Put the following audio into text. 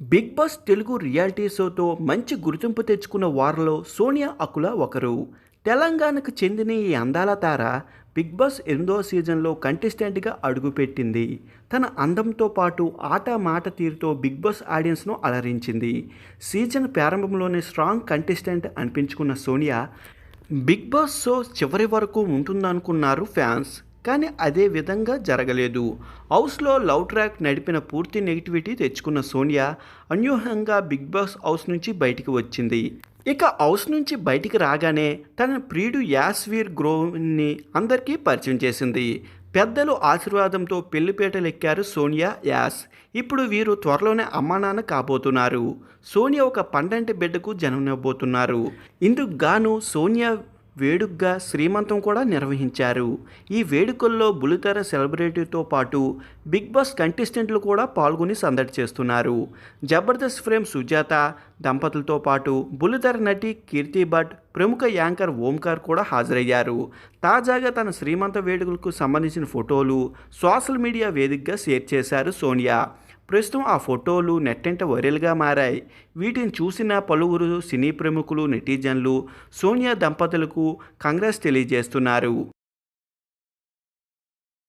Big boss Telugu reality షోతో మంచి గుర్తింపు తెచ్చుకున్న వారిలో సోనియా అకుల ఒకరు. తెలంగాణకు చెందిన ఈ అందాల తార బిగ్ బాస్ 8వ సీజన్లో కంటెస్టెంట్గా అడుగుపెట్టింది. తన అందంతో పాటు ఆట మాట తీరుతో బిగ్ బాస్ ఆడియన్స్ను అలరించింది. సీజన్ ప్రారంభంలోనే స్ట్రాంగ్ కంటెస్టెంట్ అనిపించుకున్న సోనియా బిగ్ బాస్ షో చివరి వరకు ఉంటుందనుకున్నారు ఫ్యాన్స్. కానీ అదే విధంగా జరగలేదు. హౌస్లో లవ్ ట్రాక్ నడిపిన పూర్తి నెగిటివిటీ తెచ్చుకున్న సోనియా అనూహ్యంగా బిగ్ బాస్ హౌస్ నుంచి బయటికి వచ్చింది. ఇక హౌస్ నుంచి బయటికి రాగానే తన ప్రియుడు యాస్వీర్ గ్రోవ్ని అందరికీ పరిచయం చేసింది. పెద్దలు ఆశీర్వాదంతో పెళ్లిపీటలెక్కారు సోనియా, యాస్. ఇప్పుడు వీరు త్వరలోనే అమ్మానాన్న కాబోతున్నారు. సోనియా ఒక పండంటి బిడ్డకు జన్మనివ్వబోతున్నారు. ఇందుకు గాను సోనియా వేడుకగా శ్రీమంతం కూడా నిర్వహించారు. ఈ వేడుకల్లో బుల్లితెర సెలబ్రిటీతో పాటు బిగ్ బాస్ కంటెస్టెంట్లు కూడా పాల్గొని సందడి చేస్తున్నారు. జబర్దస్త్ ఫేమ్ సుజాత దంపతులతో పాటు బుల్లితెర నటి కీర్తి భట్, ప్రముఖ యాంకర్ ఓంకార్ కూడా హాజరయ్యారు. తాజాగా తన శ్రీమంత వేడుకలకు సంబంధించిన ఫోటోలు సోషల్ మీడియా వేదికగా షేర్ చేశారు సోనియా. ప్రస్తుతం ఆ ఫోటోలు నెట్టింట వైరల్గా మారాయి. వీటిని చూసిన పలువురు సినీ ప్రముఖులు, నెటిజన్లు సోనియా దంపతులకు కంగ్రాట్స్ తెలియజేస్తున్నారు.